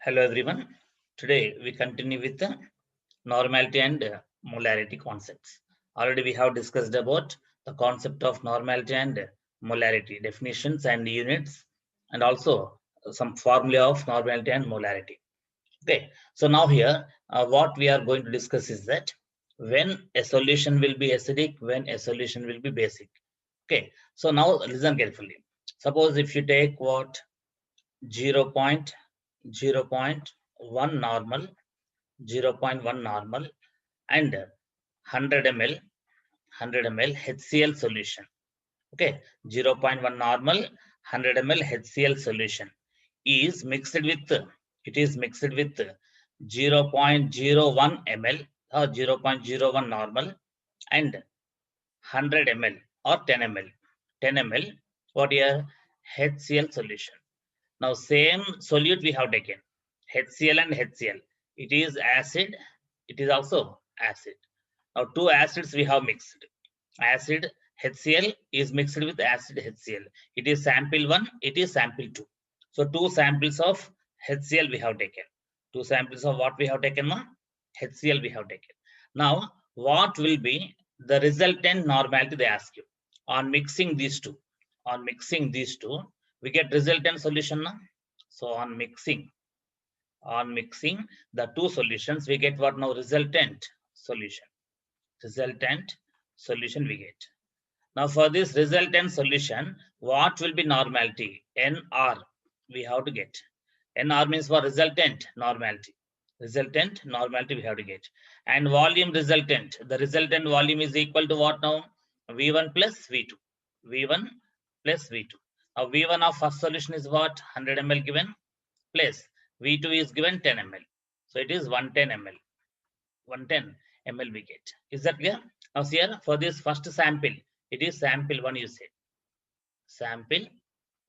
Hello everyone. Today we continue with the normality and molarity concepts. Already we have discussed about the concept of normality and molarity, definitions and units, and also some formula of normality and molarity. Okay, so now here what we are going to discuss is that when a solution will be acidic, when a solution will be basic. Okay, so now listen carefully. Suppose if you take what 0.1 normal, 0.1 normal and 100 ml, 100 ml HCl solution. Okay, 0.1 normal, 100 ml HCl solution is mixed with, it is mixed with 0.01 ml or 0.01 normal and 100 ml or 10 ml, 10 ml what here HCl solution. Now same solute we have taken, HCl and HCl. It is acid, it is also acid. Now two acids we have mixed. Acid HCl is mixed with acid HCl. It is sample 1, it is sample 2. So two samples of HCl we have taken. Two samples of what we have taken? HCl we have taken. Now what will be the resultant normality, they ask you. On mixing these two, we get resultant solution now. So on mixing the two solutions, we get what now? Resultant solution. Resultant solution we get. Now for this resultant solution, what will be normality? NR we have to get. NR means for resultant normality. Resultant normality we have to get. And volume resultant. The resultant volume is equal to what now? V1 plus V2. V1 plus V2. Now V1 of first solution is what? 100 ml given plus V2 is given 10 ml. So it is 110 ml. 110 ml we get. Is that clear? Now here for this first sample, it is sample 1 you say. Sample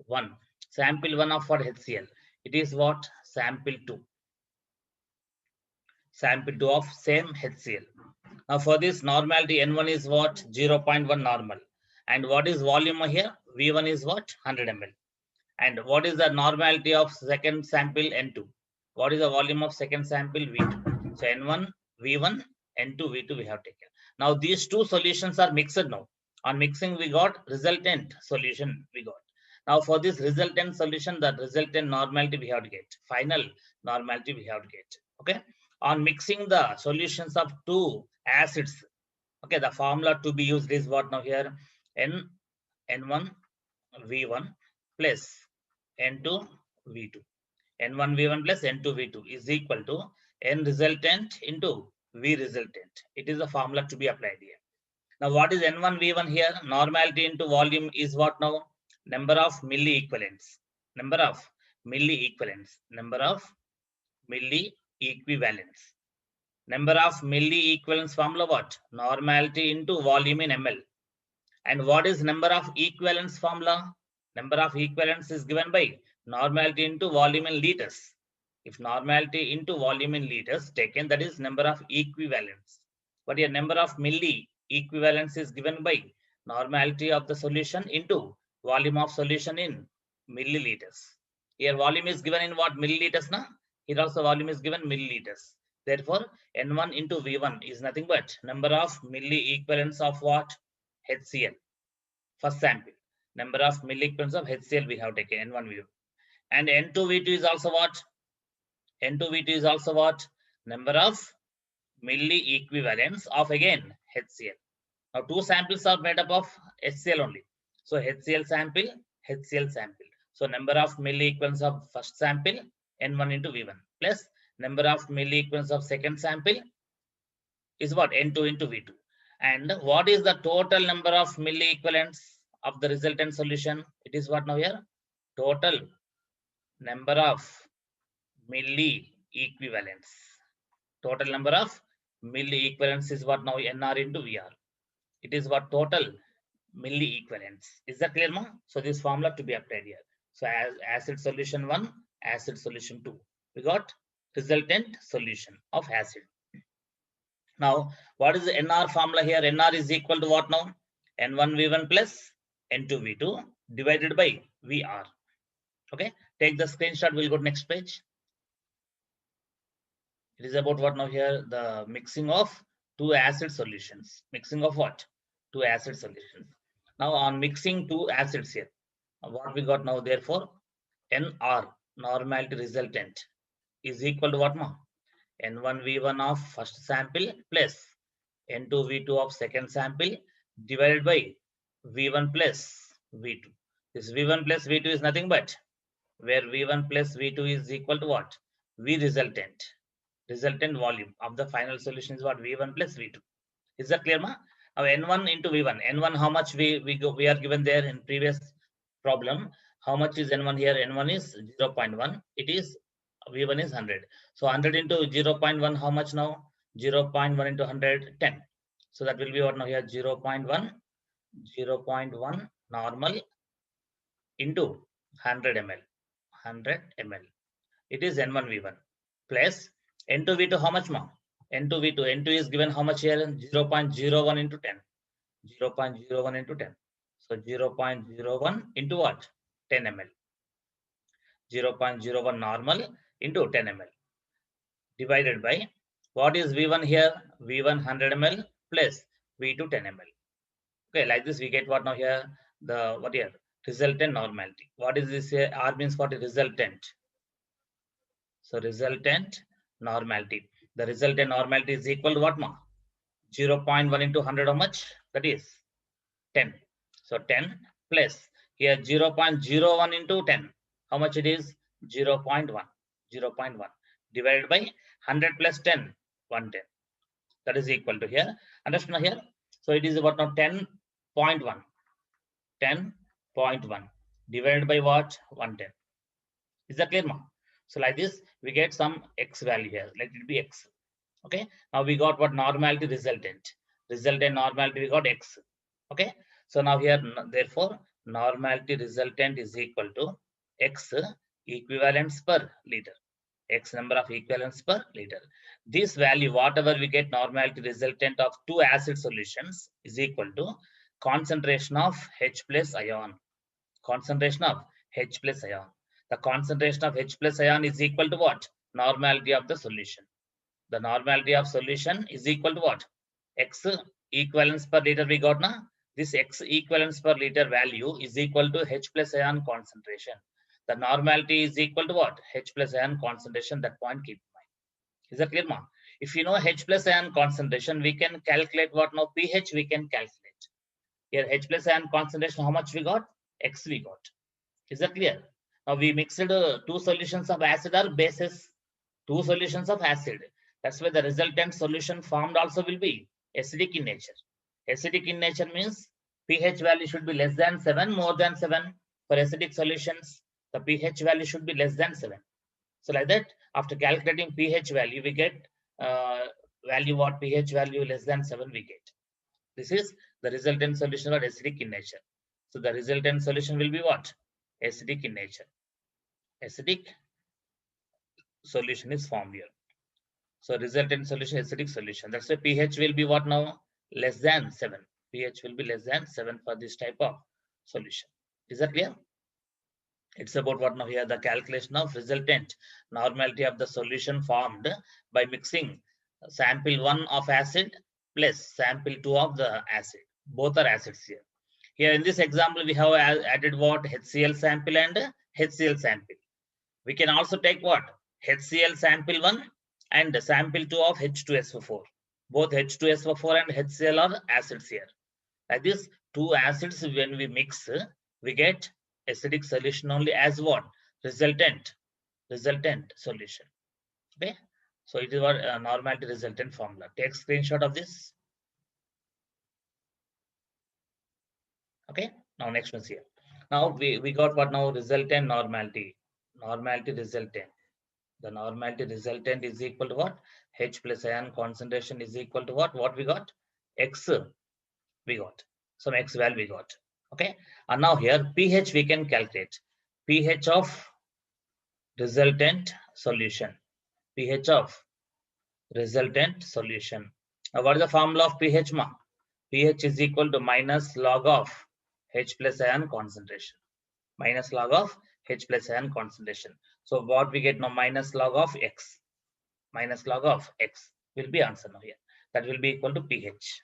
1. Sample 1 of what? HCl. It is what? Sample 2. Sample 2 of same HCl. Now for this normality, N1 is what? 0.1 normal. And what is volume here? V1 is what? 100 ml. And what is the normality of second sample N2? What is the volume of second sample V2? So N1, V1, N2, V2 we have taken. Now these two solutions are mixed now. On mixing we got resultant solution we got. Now for this resultant solution, the resultant normality we have to get. Final normality we have to get. Okay. On mixing the solutions of two acids, okay, the formula to be used is what now here? N1 V1 plus N2 V2. N1 V1 plus N2 V2 is equal to N resultant into V resultant. It is a formula to be applied here. Now what is N1 V1 here? Normality into volume is what now? Number of milli equivalents. Number of milli equivalents. Number of milli equivalents. Number of milli equivalents formula what? Normality into volume in ml. And what is number of equivalents formula? Number of equivalents is given by normality into volume in liters. If normality into volume in liters taken, that is number of equivalents. But here number of milli equivalents is given by normality of the solution into volume of solution in milliliters. Here volume is given in what? Milliliters, na? Here also volume is given milliliters. Therefore, N1 into V1 is nothing but number of milli equivalents of what? HCl. First sample. Number of milli equivalents of HCl we have taken, N1 V2. And N2 V2 is also what? N2 V2 is also what? Number of milli equivalents of again HCl. Now two samples are made up of HCl only. So HCl sample, HCl sample. So number of milli equivalents of first sample, N1 into V1 plus number of milli equivalents of second sample is what? N2 into V2. And what is the total number of milli equivalents of the resultant solution? It is what now here? Total number of milli equivalents. Total number of milli equivalents is what now? NR into VR. It is what? Total milli equivalents. Is that clear, ma? So this formula to be applied here. So as acid solution 1, acid solution 2. We got resultant solution of acid. Now, what is the NR formula here? NR is equal to what now? N1 V1 plus N2 V2 divided by VR. Okay, take the screenshot. We'll go to next page. It is about what now here? The mixing of two acid solutions. Mixing of what? Two acid solutions. Now on mixing two acids here, what we got now? Therefore, NR, normality resultant, is equal to what now? N1V1 of first sample plus N2V2 of second sample divided by V1 plus V2. This V1 plus V2 is nothing but where V1 plus V2 is equal to what? V resultant. Resultant volume of the final solution is what? V1 plus V2. Is that clear, ma? Now N1 into V1. N1, how much we are given there in previous problem? How much is N1 here? N1 is 0.1. It is V1 is 100. So 100 into 0.1, how much now? 0.1 into 100, 10. So that will be what now here? 0.1 normal into 100 ml. 100 ml. It is N1V1 plus N2V2, how much more? N2V2. N2 is given how much here? 0.01 into 10. 0.01 into 10. So 0.01 into what? 10 ml. 0.01 normal into 10 ml divided by what is V1 here? V1 100 ml plus V2 10 ml. Okay, like this we get what now here? The what here? Resultant normality. What is this here? R means what is resultant. So resultant normality. The resultant normality is equal to what ma? 0.1 into 100 how much? That is 10. So 10 plus here 0.01 into 10. How much it is? 0.1. 0.1 divided by 100 plus 10. 110. That is equal to here. Understand here? So it is about now 10.1. 10.1 divided by what? 110. Is that clear, ma? So like this, we get some x value here. Let it be x. Okay. Now we got what? Normality resultant. Resultant normality, we got x. Okay. So now here, therefore, normality resultant is equal to x equivalents per liter. X number of equivalents per liter. This value, whatever we get normality resultant of two acid solutions, is equal to concentration of H plus ion. Concentration of H plus ion. The concentration of H plus ion is equal to what? Normality of the solution. The normality of solution is equal to what? X equivalents per liter we got now. This X equivalents per liter value is equal to H plus ion concentration. The normality is equal to what? H plus ion concentration. That point keep in mind. Is that clear, ma? If you know H plus ion concentration, we can calculate what now? pH we can calculate. Here H plus ion concentration, how much we got? X we got. Is that clear? Now we mixed two solutions of acid or bases. Two solutions of acid. That's why the resultant solution formed also will be acidic in nature. Acidic in nature means pH value should be less than 7, more than 7. For acidic solutions, the pH value should be less than 7. So like that, after calculating pH value, we get value what? pH value less than 7 we get. This is the resultant solution or acidic in nature. So the resultant solution will be what? Acidic in nature. Acidic solution is formed here. So resultant solution, acidic solution. That's why pH will be what now? Less than 7. pH will be less than 7 for this type of solution. Is that clear? It's about what now here? The calculation of resultant normality of the solution formed by mixing sample 1 of acid plus sample 2 of the acid. Both are acids here. Here in this example, we have added what? HCl sample and HCl sample. We can also take what? HCl sample 1 and sample 2 of H2SO4. Both H2SO4 and HCl are acids here. Like this, two acids when we mix, we get acidic solution only as what? Resultant solution. Okay. So it is what normality resultant formula. Take screenshot of this. Okay. Now next one's here. Now we got what now? Resultant normality. Normality resultant. The normality resultant is equal to what? H plus ion concentration is equal to what? What we got? X we got. Some X value we got. Okay. And now here pH we can calculate. pH of resultant solution. pH of resultant solution. Now what is the formula of pH, ma? pH is equal to minus log of H plus ion concentration. Minus log of H plus ion concentration. So what we get now? Minus log of X. minus log of x will be answer now here. That will be equal to pH.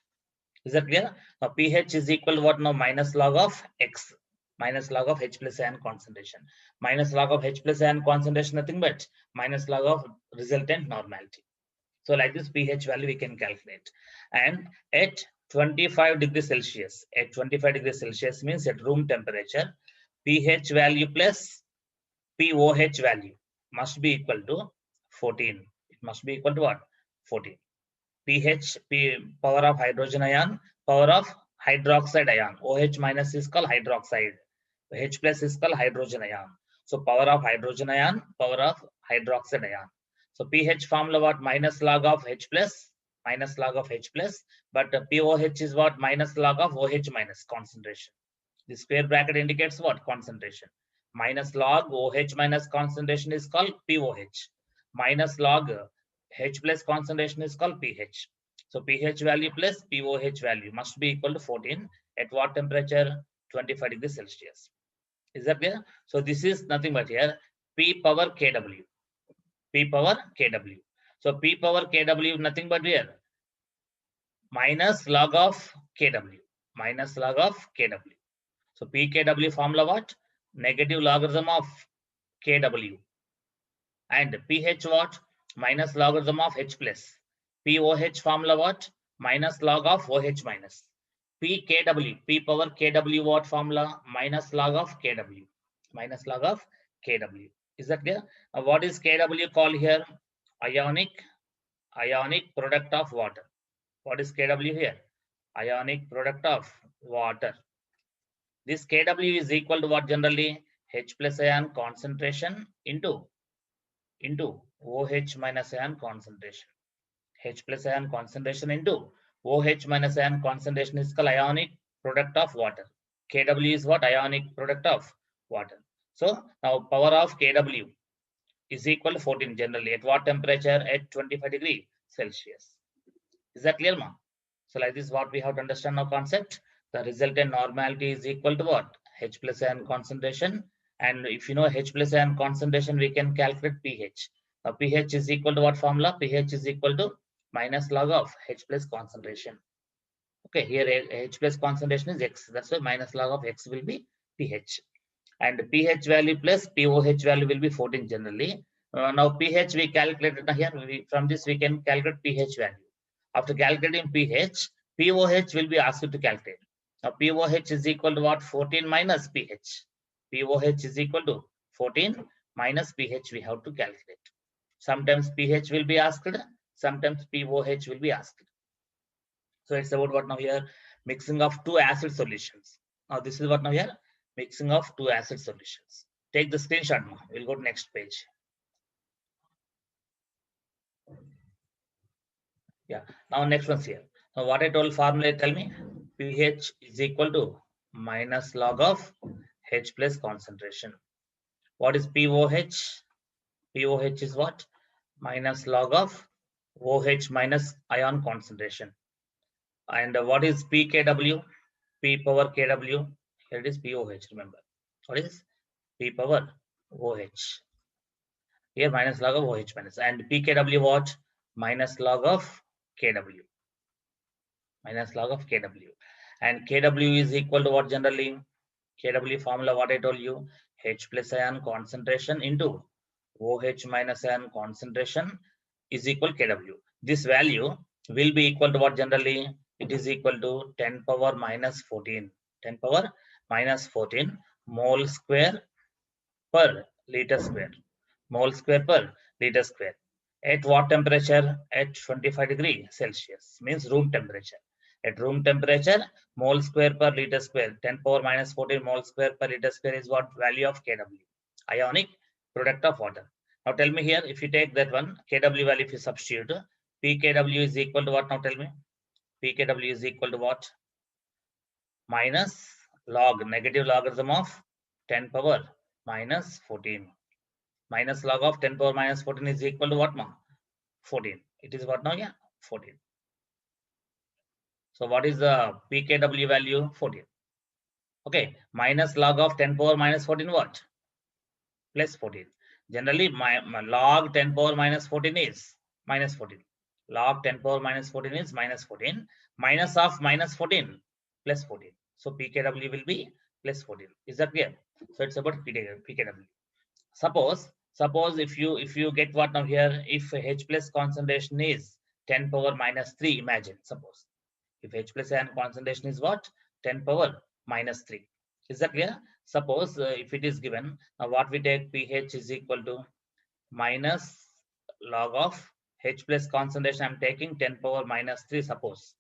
Is that clear? Now pH is equal to what now? Minus log of x, minus log of H plus ion concentration. Minus log of H plus ion concentration, nothing but minus log of resultant normality. So like this pH value we can calculate. And at 25 degrees Celsius, at 25 degrees Celsius means at room temperature, pH value plus pOH value must be equal to 14. It must be equal to what? 14. pH, power of hydrogen ion, power of hydroxide ion. OH minus is called hydroxide. H plus is called hydrogen ion. So power of hydrogen ion, power of hydroxide ion. So pH formula what? Minus log of H plus, minus log of H plus. But pOH is what? Minus log of OH minus concentration. The square bracket indicates what? Concentration. Minus log OH minus concentration is called pOH. Minus log H plus concentration is called pH. So pH value plus pOH value must be equal to 14 at what temperature? 25 degrees Celsius. Is that clear? So this is nothing but here P power KW. P power KW. So P power KW nothing but here minus log of KW. Minus log of KW. So pKW formula what? Negative logarithm of KW. And pH what? Minus logarithm of H plus. pOH formula what? Minus log of OH minus. pKW, P power KW what formula? Minus log of KW. Minus log of KW. Is that clear? What is KW called here? Ionic product of water. What is KW here? Ionic product of water. This KW is equal to what generally? H plus ion concentration into OH minus ion concentration. H plus ion concentration into OH minus ion concentration is called ionic product of water. KW is what? Ionic product of water. So now power of KW is equal to 14 generally. At what temperature? At 25 degrees Celsius. Is that clear, ma? So like this, what we have to understand now concept. The resultant normality is equal to what? H plus ion concentration. And if you know H plus ion concentration, we can calculate pH. Now pH is equal to what formula? pH is equal to minus log of H plus concentration. Okay, here H plus concentration is X. That's why minus log of X will be pH. And pH value plus pOH value will be 14 generally. Now pH we calculated here. From this we can calculate pH value. After calculating pH, pOH will be asked to calculate. Now pOH is equal to what? 14 minus pH. pOH is equal to 14 minus pH we have to calculate. Sometimes pH will be asked, sometimes pOH will be asked. So it's about what now here? Mixing of two acid solutions. Now this is what now here? Mixing of two acid solutions. Take the screenshot now. We'll go to next page. Yeah. Now next one's here. Now what I told formula, tell me. pH is equal to minus log of H plus concentration. What is pOH? pOH is what? Minus log of OH minus ion concentration. And what is pKW? P power KW. Here it is pOH, remember. What is P power OH? Here minus log of OH minus. And pKW what? Minus log of KW. Minus log of KW. And KW is equal to what generally? KW formula what I told you? H plus ion concentration into OH minus ion concentration is equal KW. This value will be equal to what generally? It is equal to 10 power minus 14. 10 power minus 14 mole square per liter square. Mole square per liter square. At what temperature? At 25 degrees Celsius. Means room temperature. At room temperature, mole square per liter square. 10 power minus 14 mole square per liter square is what value of KW? Ionic product of water. Now tell me here, if you take that one, KW value if you substitute, pKW is equal to what now tell me? pKW is equal to what? Minus log, negative logarithm of 10 power minus 14. Minus log of 10 power minus 14 is equal to what now? 14. It is what now? Yeah, 14. So what is the pKW value? 14. Okay, minus log of 10 power minus 14 what? Plus 14. Generally, my log 10 power minus 14 is minus 14. Log 10 power minus 14 is minus 14. Minus of minus 14 plus 14. So pKw will be plus 14. Is that clear? So it's about pKw. Suppose if you get what now here, if H plus concentration is 10 power minus 3, imagine, suppose if H plus ion concentration is what, 10 power minus 3. Is that clear? Suppose if it is given, now what we take, pH is equal to minus log of H plus concentration, I'm taking 10 power minus 3, suppose.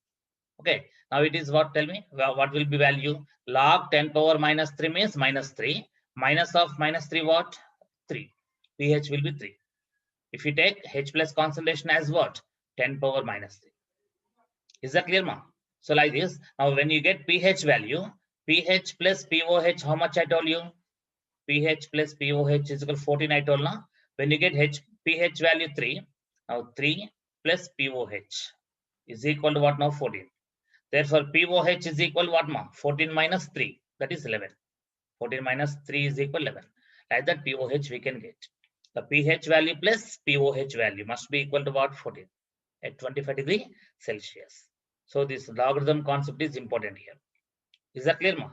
Okay, now it is what, tell me, what will be value? Log 10 power minus 3 means minus 3. Minus of minus 3 what? 3. pH will be 3. If you take H plus concentration as what? 10 power minus 3. Is that clear, ma? So like this, now when you get pH value, pH plus POH, how much I told you? pH plus POH is equal to 14, I told now. When you get pH value 3, now 3 plus POH is equal to what now? 14. Therefore, POH is equal to what, ma? 14 minus 3, that is 11. 14 minus 3 is equal to 11. Like that, POH we can get. The pH value plus POH value must be equal to what? 14 at 25 degrees Celsius. So this logarithm concept is important here. Is that clear, ma?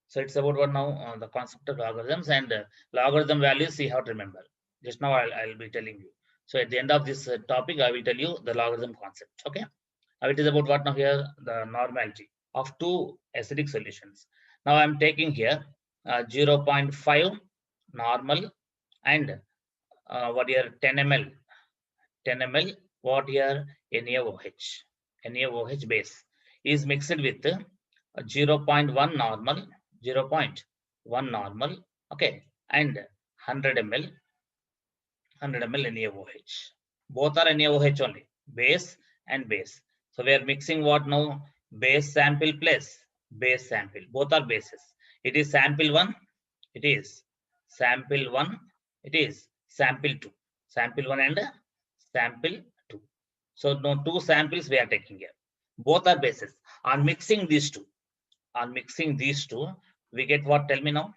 So it's about what now? The concept of logarithms, and logarithm values you have to remember. Just now I'll be telling you. So at the end of this topic, I will tell you the logarithm concept. Okay. Now it is about what now here? The normality of two acidic solutions. Now I'm taking here 0.5 normal and what here 10 ml 10 ml what here NaOH base is mixed with 0.1 normal 0.1 normal, okay, and 100 ml NaOH. Both are NaOH only, base and base. So we are mixing what now? Base sample plus base sample. Both are bases. It is sample 1, it is sample 1, it is sample 2. Sample 1 and sample 2. So no, two samples we are taking here. Both are bases. On mixing these two, we get what? Tell me now.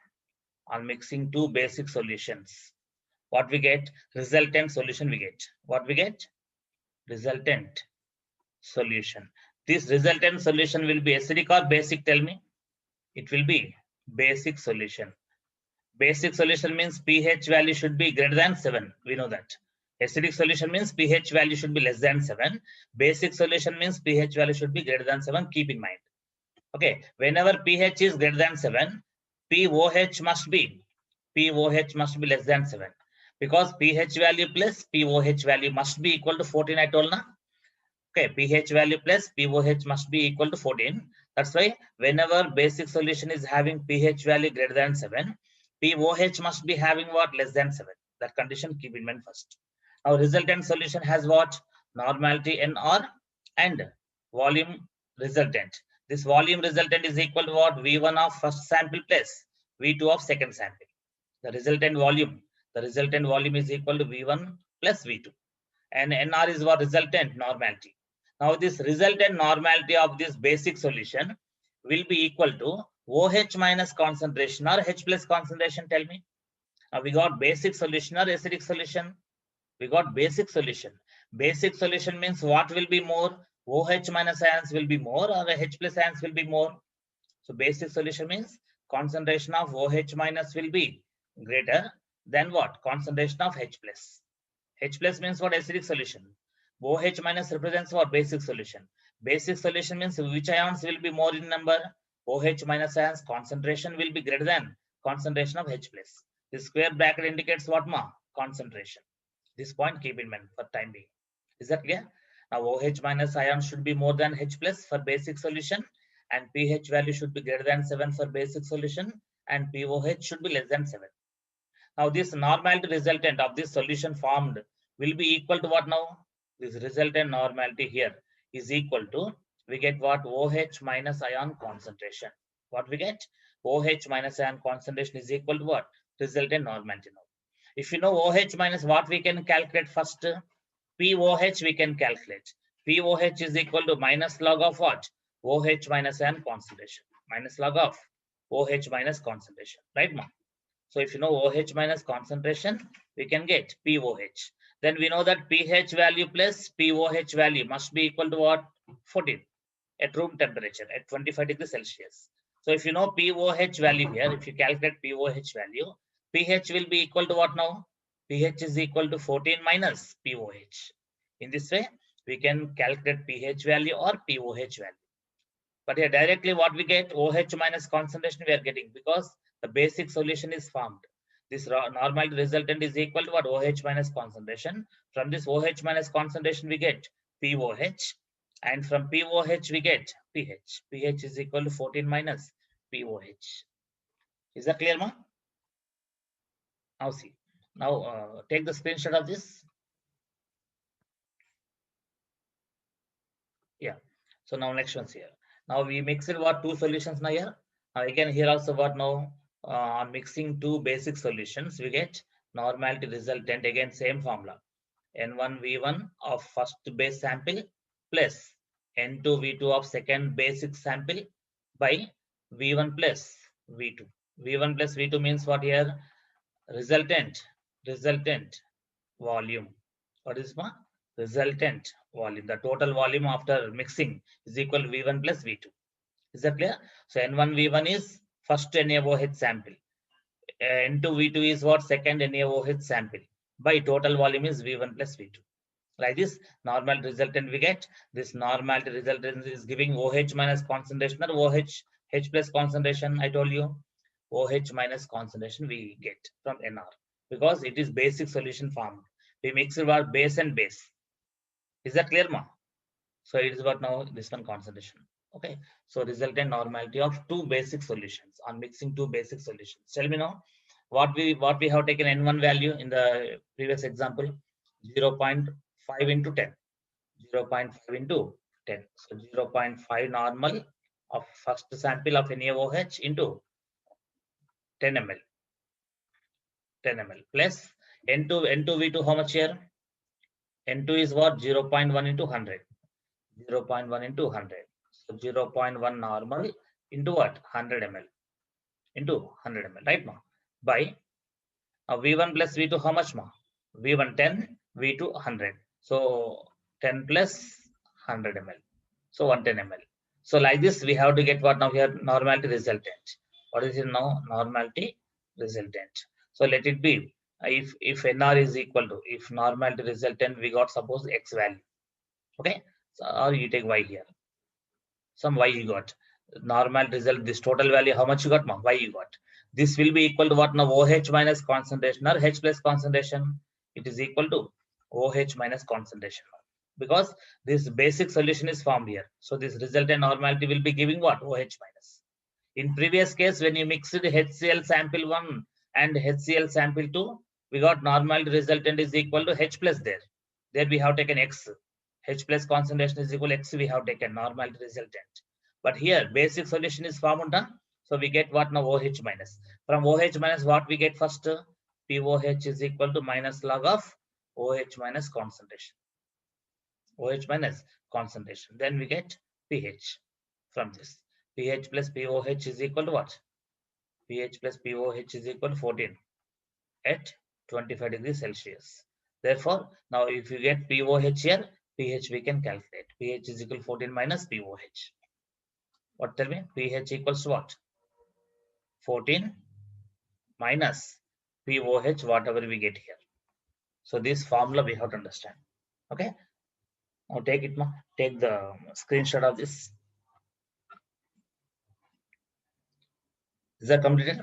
On mixing two basic solutions, what we get? Resultant solution we get. What we get? Resultant solution. This resultant solution will be acidic or basic? Tell me. It will be basic solution. Basic solution means pH value should be greater than 7. We know that. Acidic solution means pH value should be less than 7. Basic solution means pH value should be greater than 7. Keep in mind. Okay. Whenever pH is greater than 7, POH must be less than 7. Because pH value plus POH value must be equal to 14, I told na. Okay, pH value plus POH must be equal to 14. That's why whenever basic solution is having pH value greater than 7, POH must be having what? Less than 7. That condition keep in mind first. Our resultant solution has what? Normality NR and volume resultant. This volume resultant is equal to what? V1 of first sample plus V2 of second sample. The resultant volume is equal to V1 plus V2. And NR is what? Resultant normality. Now this resultant normality of this basic solution will be equal to OH minus concentration or H plus concentration. Tell me. Now we got basic solution or acidic solution? We got basic solution. Basic solution means what will be more? OH minus ions will be more or H plus ions will be more? So basic solution means concentration of OH minus will be greater than what? Concentration of H plus. H plus means what? Acidic solution. OH minus represents what? Basic solution. Basic solution means which ions will be more in number? OH minus ions concentration will be greater than concentration of H plus. The square bracket indicates what, ma? Concentration. This point keep in mind for time being. Is that clear? Now OH minus ion should be more than H plus for basic solution, and pH value should be greater than 7 for basic solution, and POH should be less than 7. Now this normality resultant of this solution formed will be equal to what now? This resultant normality here is equal to, we get what? OH minus ion concentration. What we get? OH minus ion concentration is equal to what? Resultant normality now. If you know OH minus, what we can calculate first? POH we can calculate. POH is equal to minus log of what? OH minus ion concentration. Minus log of OH minus concentration. Right, ma'am? So if you know OH minus concentration, we can get POH. Then we know that pH value plus pOH value must be equal to what? 14 at room temperature at 25 degrees Celsius. So if you know pOH value here, if you calculate pOH value, pH will be equal to what now? pH is equal to 14 minus pOH. In this way, we can calculate pH value or pOH value. But here directly what we get, OH minus concentration we are getting, because the basic solution is formed. This normal resultant is equal to what? OH minus concentration. From this OH minus concentration we get pOH, and from pOH we get pH. pH is equal to 14 minus pOH. Is that clear, ma? Now see. Now take the screenshot of this. Yeah. So now next one's here. Now we mixed what two solutions now here. Again here also what now on mixing two basic solutions we get normality resultant, again same formula, N1V1 of first base sample plus N2V2 of second basic sample by V1 plus V2. V1 plus V2 means what here? Resultant volume. What is my resultant volume? The total volume after mixing is equal to V1 plus V2. Is that clear? So N1V1 is first NaOH sample. N2V2 is what? Second NaOH sample. By total volume is V1 plus V2. Like this, normal resultant we get. This normality resultant is giving OH minus concentration or OH H plus concentration. I told you OH minus concentration we get from NR, because it is basic solution formed. We mix it with base and base. Is that clear, ma? So it is what now this one concentration. Okay. So resultant normality of two basic solutions on mixing two basic solutions. Tell me now what we have taken N1 value in the previous example, 0.5 into 10. 0.5 into 10. So 0.5 normal of first sample of NaOH into 10 ml. 10 ml plus N2V2 how much here? N2 is what? 0.1 into 100. 0.1 into 100. So 0.1 normal into what? 100 ml. Into 100 ml. Right, ma? By V1 plus V2 how much, ma? V1 10, V2 100. So 10 plus 100 ml. So 110 ml. So like this, we have to get what now here? Normality resultant. What is it now? Normality resultant. So let it be. If NR is equal to, if normality resultant, we got suppose X value. Okay. So, or you take Y here. Some Y you got. Normal result, this total value, how much you got, ma? Y you got. This will be equal to what now? OH minus concentration or H plus concentration. It is equal to OH minus concentration, because this basic solution is formed here. So this resultant normality will be giving what? OH minus. In previous case, when you mixed HCl sample 1 and HCl sample 2, we got normality resultant is equal to H plus there. There we have taken X. H plus concentration is equal to X, we have taken normality resultant. But here, basic solution is formed, so we get what now? OH minus. From OH minus, what we get first? POH is equal to minus log of OH minus concentration. OH minus concentration. Then we get pH from this. pH plus POH is equal to what? pH plus POH is equal to 14 at 25 degrees Celsius. Therefore, now if you get POH here, pH we can calculate. pH is equal to 14 minus POH. What tell me? pH equals to what? 14 minus POH, whatever we get here. So this formula we have to understand. Okay. Now take it, ma. Take the screenshot of this. Is that completed?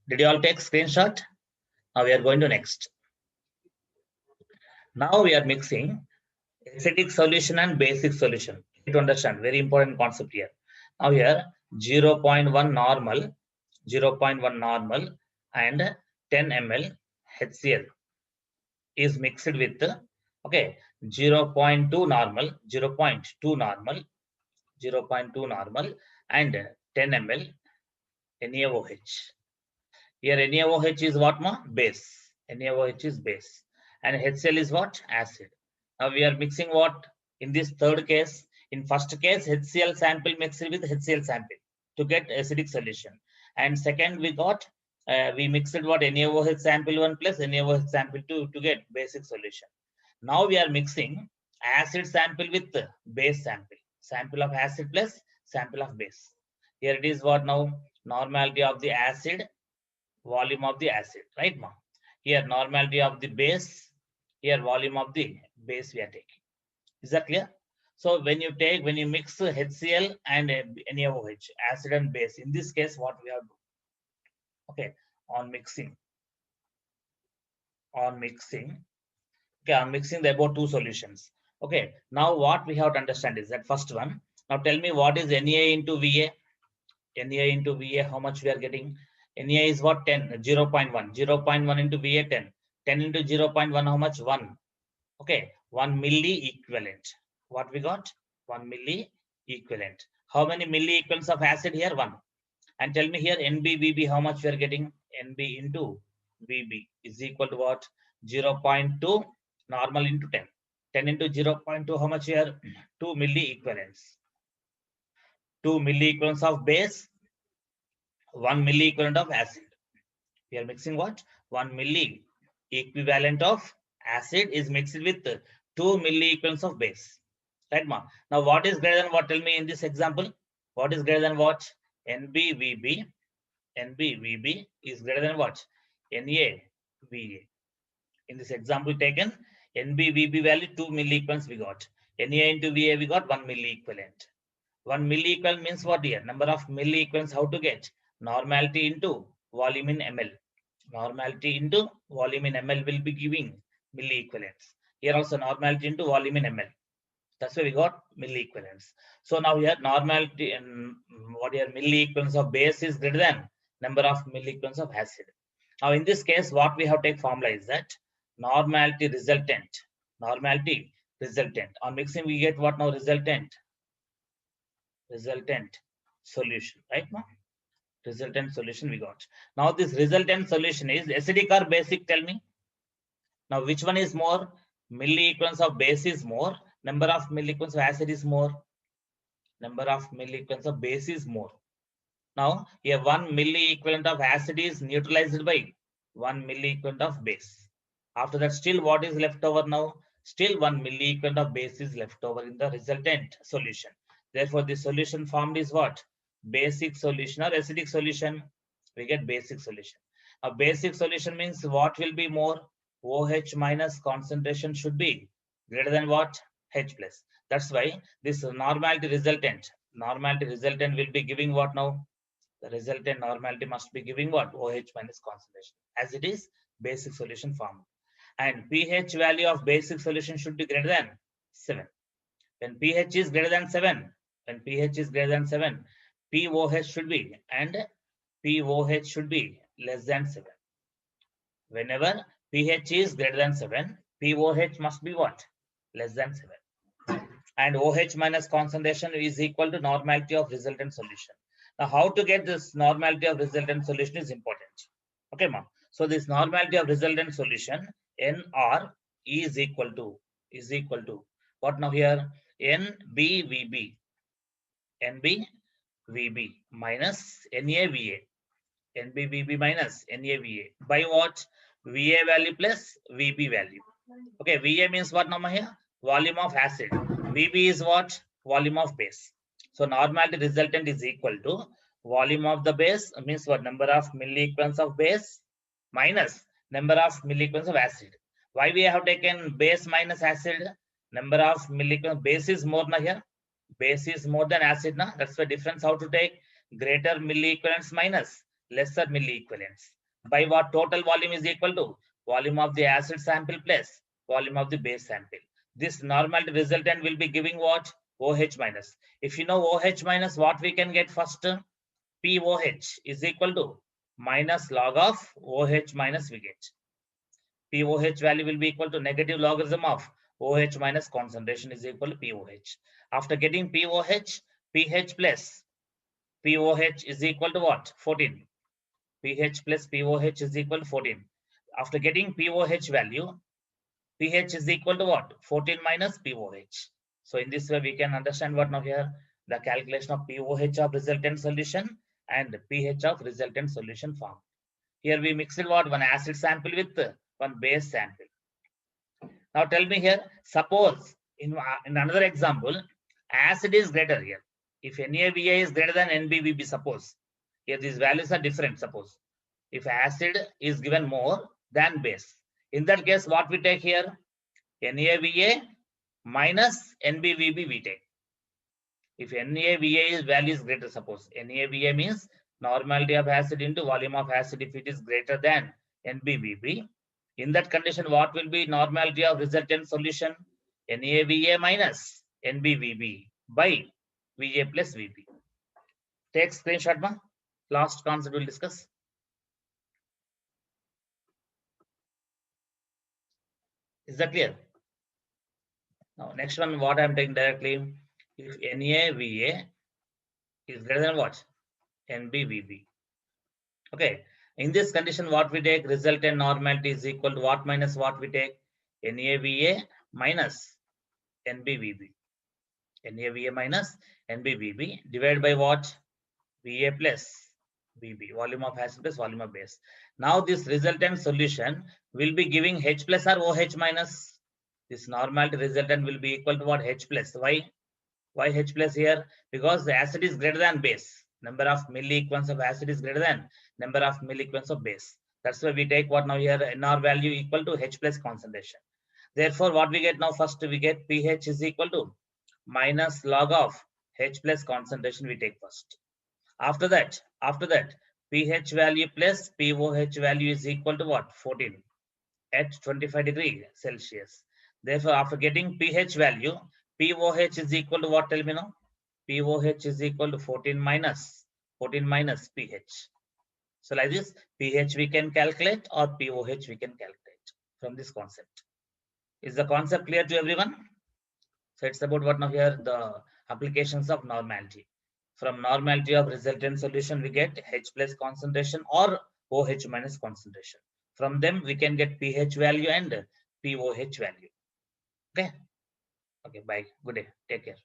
Did you all take screenshot? Now we are going to next. Now we are mixing acidic solution and basic solution. To understand, very important concept here. Now here 0.1 normal, 0.1 normal and 10 ml HCl is mixed with okay 0.2 normal, 0.2 normal, 0.2 normal and 10 ml NaOH. Here NaOH is what, ma? Base. NaOH is base. And HCl is what? Acid. Now we are mixing what? In this third case, in first case, HCl sample mixed with HCl sample to get acidic solution. And second, we got We mixed what NaOH sample 1 plus NaOH sample 2 to get basic solution. Now we are mixing acid sample with base sample. Sample of acid plus sample of base. Here it is what now? Normality of the acid, volume of the acid, right, ma'am? Here normality of the base, here volume of the base we are taking. Is that clear? So when you mix HCl and NaOH, acid and base, in this case, what we have to do? Okay, on mixing, okay, I'm mixing the above two solutions. Okay, now what we have to understand is that first one. Now tell me what is Na into Va? Na into Va, how much we are getting? Na is what? 10, 0.1. 0.1 into Va, 10. 10 into 0.1, how much? 1. Okay, 1 milli equivalent. What we got? 1 milli equivalent. How many milli equivalents of acid here? 1. And tell me here NbVb, how much we are getting? Nb into Vb is equal to what? 0.2 normal into 10. 10 into 0.2, how much here? 2 milli equivalents. 2 milli equivalents of base, 1 milli equivalent of acid. We are mixing what? 1 milli equivalent of acid is mixed with 2 milli equivalents of base. Right, ma? Now, what is greater than what? Tell me in this example. What is greater than what? NbVb. NbVb is greater than what? NaVa. In this example taken, NbVb value 2 milli equivalents we got. Na into Va we got 1 milli equivalent. 1 milli equivalent means what here? Number of milli equivalents, how to get? Normality into volume in ml. Normality into volume in ml will be giving milli equivalents. Here also normality into volume in ml. That's why we got milli equivalents. So now here normality and what here milli equivalents of base is greater than number of milli equivalents of acid. Now in this case, what we have to take formula is that normality resultant. Normality resultant. On mixing, we get what now? Resultant solution, right now? Resultant solution we got. Now this resultant solution is acidic or basic? Tell me. Now which one is more? Milli equivalents of base is more. Number of milli equivalents of acid is more. Number of milli equivalents of base is more. Now here 1 milli equivalent of acid is neutralized by 1 milli equivalent of base. After that, still what is left over now? Still 1 milli equivalent of base is left over in the resultant solution. Therefore, the solution formed is what? Basic solution or acidic solution? We get basic solution. A basic solution means what will be more? OH minus concentration should be greater than what? H plus. That's why this normality resultant will be giving what now? The resultant normality must be giving what? OH minus concentration, as it is basic solution form. And pH value of basic solution should be greater than 7. When pH is greater than 7, POH should be, and POH should be less than 7. Whenever pH is greater than 7, POH must be what? Less than 7. And OH minus concentration is equal to normality of resultant solution. Now, how to get this normality of resultant solution is important. Okay, ma'am. So this normality of resultant solution, NR is equal to what now here? NbVb minus NaVa. NbVb minus NaVa by what? Va value plus Vb value. Okay, Va means what now here? Volume of acid. Vb is what? Volume of base. So normality resultant is equal to volume of the base, means what? Number of milli equivalents of base minus number of milli equivalents of acid. Why we have taken base minus acid? Number of milli equivalents. Base is more now here. Base is more than acid now. That's the difference. How to take? Greater milli equivalents minus lesser milli equivalents. By what? Total volume is equal to volume of the acid sample plus volume of the base sample. This normality resultant will be giving what? OH minus. If you know OH minus, what we can get first? POH is equal to minus log of OH minus we get. POH value will be equal to negative logarithm of OH minus concentration is equal to POH. After getting POH, pH plus POH is equal to what? 14. pH plus POH is equal to 14. After getting POH value, pH is equal to what? 14 minus POH. So in this way, we can understand what now here? The calculation of POH of resultant solution and pH of resultant solution form. Here we mixed what? One acid sample with one base sample. Now tell me here, suppose in another example, acid is greater here. If NaVa is greater than NbVb, suppose. Here these values are different, suppose. If acid is given more than base. In that case, what we take here? NaVa minus NbVb we take. If NaVa is value is greater, suppose NaVa means normality of acid into volume of acid if it is greater than NbVb. In that condition, what will be normality of resultant solution? NaVa minus NbVb by Va plus Vb. Take screenshot, ma. Last concept we'll discuss. Is that clear? Now, next one, what I'm taking directly. If NaVa is greater than what? NbVb. Okay. In this condition, what we take? Resultant normality is equal to what minus what we take? NaVa minus NbVb. NaVa minus NbVb divided by what? Va plus Vb. Volume of acid plus volume of base. Now this resultant solution will be giving H plus or OH minus. This normality resultant will be equal to what? H plus. Why? Why H plus here? Because the acid is greater than base. Number of milliequivalents of acid is greater than number of milliequivalents of base. That's why we take what now here? NR value equal to H plus concentration. Therefore, what we get now? First, we get pH is equal to minus log of H plus concentration we take first. After that, pH value plus POH value is equal to what? 14 at 25 degrees Celsius. Therefore, after getting pH value, POH is equal to what? Tell me now. POH is equal to 14 minus pH. So like this, pH we can calculate or POH we can calculate from this concept. Is the concept clear to everyone? So it's about what now here, the applications of normality. From normality of resultant solution, we get H plus concentration or OH minus concentration. From them, we can get pH value and POH value. Okay. Okay, bye. Good day. Take care.